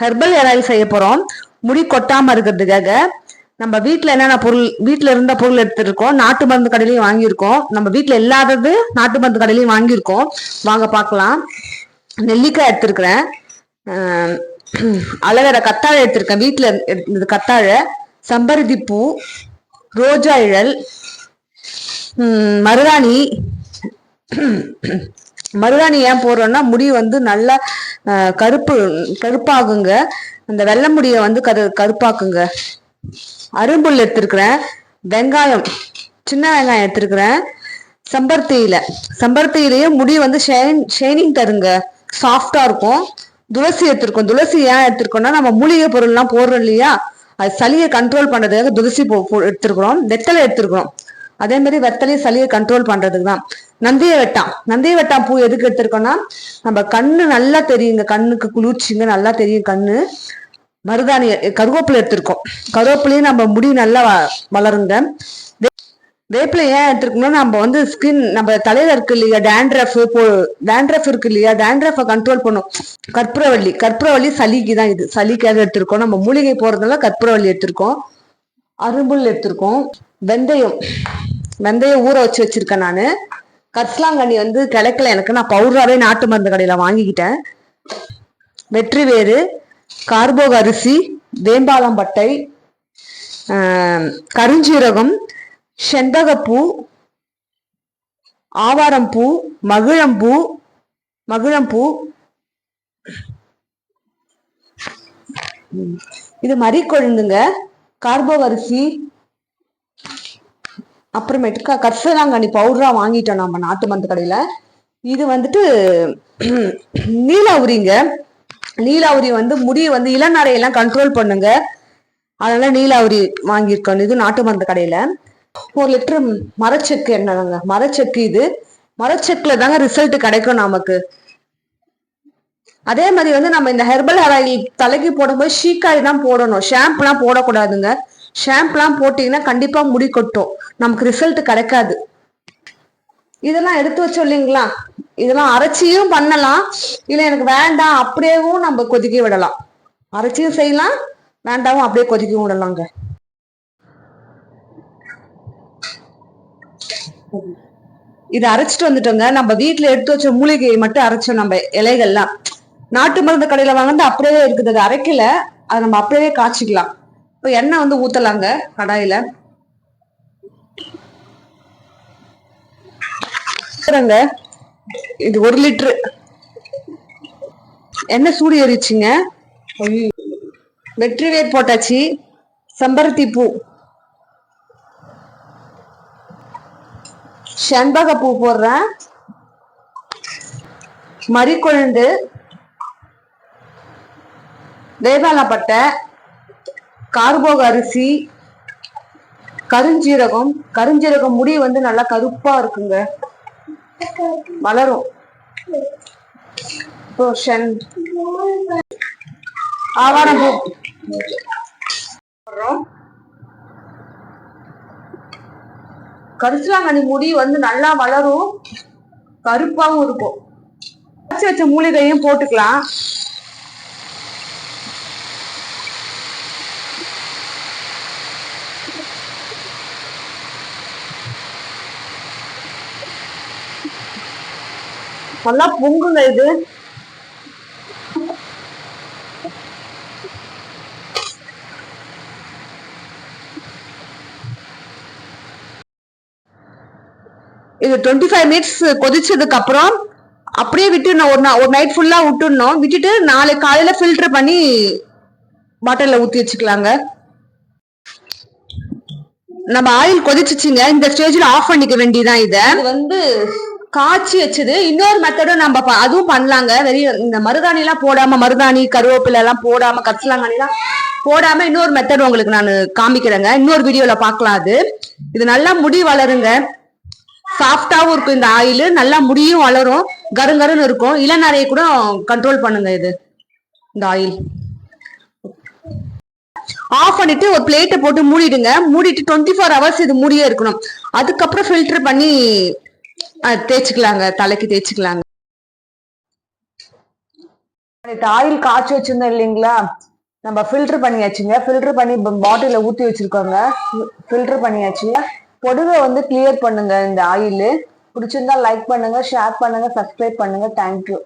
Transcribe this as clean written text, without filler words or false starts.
Herbal hair oil செய்ய போறோம். முடி கொட்டாம இருக்கிறதுக்காக நம்ம வீட்டுல என்னென்ன பொருள், வீட்டுல இருந்த பொருள் எடுத்துருக்கோம். நாட்டு மருந்து கடையிலையும் வாங்கியிருக்கோம். நம்ம வீட்டுல இல்லாதது நாட்டு மருந்து கடையிலையும் வாங்கியிருக்கோம். வாங்க பார்க்கலாம். நெல்லிக்காய் எடுத்திருக்கிறேன். அலவேரா கத்தாழை எடுத்திருக்கேன். வீட்டுல இருந்தது கத்தாழை, செம்பருத்தி பூ, ரோஜா இதழ், மருதாணி. மருதாணி ஏன் போடுறோம்னா முடி வந்து நல்லா கருப்பாகுங்க. அந்த வெள்ளை முடிய வந்து கருப்பாக்குங்க. அரும்புல் எடுத்திருக்கிறேன். வெங்காயம், சின்ன வெங்காயம் எடுத்திருக்கிறேன். செம்பருத்தியிலேயே முடி வந்து ஷைனிங் தருங்க, சாஃப்டா இருக்கும். துளசி எடுத்திருக்கோம். துளசி ஏன் எடுத்திருக்கோம்னா நம்ம மூலிகை பொருள் எல்லாம் போடுறோம் இல்லையா, அது சளியை கண்ட்ரோல் பண்றதுக்காக துளசி எடுத்திருக்கிறோம். வெத்தலை எடுத்திருக்கிறோம். அதே மாதிரி வெத்தலையை சளியை கண்ட்ரோல் பண்றதுக்கு தான். நந்திய வெட்டாம் பூ எதுக்கு எடுத்திருக்கோம்னா நம்ம கண்ணு நல்லா தெரியுங்க, கண்ணுக்கு குளிர்ச்சிங்க, நல்லா தெரியும் கண்ணு. மருதாணி, கருவேப்பிலை எடுத்திருக்கோம். கருவேப்பிலையும் நம்ம முடி நல்லா வளருங்க. வேப்பிலை ஏன் எடுத்துருக்கோம்னா நம்ம வந்து ஸ்கின், நம்ம தலையில இருக்கு இல்லையா டேண்ட்ரஃப் இருக்கு இல்லையா, டேண்ட்ரஃபை கண்ட்ரோல் பண்ணும். கற்பூரவள்ளி சளிக்கு தான். இது சளிக்காக எடுத்திருக்கோம். நம்ம மூலிகை போறதுனால கற்பூரவள்ளி எடுத்திருக்கோம். அரும்புல் எடுத்திருக்கோம். வெந்தயம் ஊற வச்சிருக்கேன் நானு. கரிசலாங்கண்ணி வந்து கிடைக்கல எனக்கு, நான் பவுடராவே நாட்டு மருந்து கடையில வாங்கிக்கிட்டேன். வெற்றி வேறு, கார்போக அரிசி, வேம்பாலம்பட்டை, கருஞ்சீரகம், செண்பகப்பூ, ஆவாரம்பூ, மகிழம்பூ, இது மறி கொழுந்துங்க, கார்போக அரிசி, அப்புறமேட்டுக்கா கரிசலாங்கண்ணி பவுடரா வாங்கிட்டோம் நம்ம நாட்டு மருந்து கடையில. இது வந்துட்டு நீலாவுரிங்க. நீலாவுரி வந்து முடி வந்து இளநரையெல்லாம் கண்ட்ரோல் பண்ணுங்க. அதனால நீலாவுரி வாங்கியிருக்கோம். இது நாட்டு மருந்து கடையில. 1 லிட்டர் மரச்செக்கு எண்ணெய்ங்க. மரச்செக்கு, இது மரச்செக்குல தாங்க ரிசல்ட் கிடைக்கும் நமக்கு. அதே மாதிரி வந்து நம்ம இந்த ஹெர்பல் ஹேர் ஆயில் தலைக்கு போடும்போது ஷீக்காய் தான் போடணும், ஷாம்புலாம் போடக்கூடாதுங்க. ஷாம்புலாம் போட்டீங்கன்னா கண்டிப்பா முடி கொட்டும், நமக்கு ரிசல்ட் கிடைக்காது. இதெல்லாம் எடுத்து வச்சோம் இல்லைங்களா, இதெல்லாம் அரைச்சியும் பண்ணலாம், இல்ல எனக்கு வேண்டாம் அப்படியேவும் நம்ம கொதிக்க விடலாம். அரைச்சியும் செய்யலாம், வேண்டாவும் அப்படியே கொதிக்கவும் விடலாங்க. இதை அரைச்சிட்டு வந்துட்டோங்க. நம்ம வீட்டுல எடுத்து வச்ச மூலிகையை மட்டும் அரைச்சோம். நம்ம இலைகள்லாம் நாட்டு மருந்து கடையில வாங்கிட்டு அப்படியே இருக்குது, அது அரைக்கல, அதை நம்ம அப்படியே காய்ச்சிக்கலாம். இப்போ எண்ணெய் வந்து ஊத்தலாங்க கடாயில. இது 1 லிட்டரு எண்ணெய் சூடு ஏறிச்சுங்க. வெற்றி வேர் போட்டாச்சு, செம்பருத்தி பூ, செண்பக பூ போடுறேன், மறிக்கொழுந்து, வேதாளப்பட்டை, கார்போக அரிசி, கருஞ்சீரகம் முடி வந்து நல்லா கருப்பா இருக்குங்க, வளரும். ஆவாரம்பூ, கரிசலாங்கண்ணி முடி வந்து நல்லா வளரும், கருப்பாவும் இருக்கும். வச்ச மூலிகையும் போட்டுக்கலாம். நல்லா பொங்குங்க இது. இது 25 மினிட்ஸ் கொதிச்சதுக்கு அப்புறம் அப்படியே விட்டுடணும். ஒரு நைட் ஃபுல்லா விட்டுடணும். விட்டுட்டு நாளை காலையில ஃபில்டர் பண்ணி பாட்டில்ல ஊத்தி வச்சுக்கலாங்க. நம்ம ஆயில் கொதிச்சுச்சுங்க. இந்த ஸ்டேஜ்ல ஆஃப் பண்ணிக்க வேண்டியதான். இத வந்து காய்ச்சி வச்சது. இன்னொரு மெத்தடும் நம்ம அதுவும் பண்ணலாங்க. இந்த மருதாணி எல்லாம் போடாம, மருதாணி கருவேப்பிலை எல்லாம் போடாம, கரிசலாங்கண்ணி எல்லாம் போடாம இன்னொரு மெத்தட் உங்களுக்கு நான் காமிக்கிறேங்க. இன்னொரு வீடியோல பாக்கலாம். இது நல்லா முடி வளருங்க, சாஃப்டாவும் இருக்கும். இந்த ஆயில் நல்லா முடியும் வளரும், கருங்கருன்னு இருக்கும். இளநரையை கூட கண்ட்ரோல் பண்ணுங்க இந்த ஆயில். ஆஃப் பண்ணிட்டு ஒரு பிளேட்டை போட்டு மூடிடுங்க. மூடிட்டு 24 ஹவர்ஸ் இது மூடியே இருக்கணும். அதுக்கப்புறம் ஃபில்டர் பண்ணி தேய்ச்சிக்கலாங்க, தலைக்கு தேய்ச்சிக்கலாங்க. நேத்து ஆயில் காய்ச்சி வச்சிருந்தோம் இல்லைங்களா, நம்ம ஃபில்டர் பண்ணியாச்சுங்க. ஃபில்டர் பண்ணி பாட்டில ஊத்தி வச்சிருக்கோங்க. ஃபில்டர் பண்ணியாச்சு. பொடுவை வந்து கிளியர் பண்ணுங்க இந்த ஆயில். பிடிச்சிருந்தா லைக் பண்ணுங்க, ஷேர் பண்ணுங்க, சப்ஸ்கிரைப் பண்ணுங்க. தேங்க்யூ.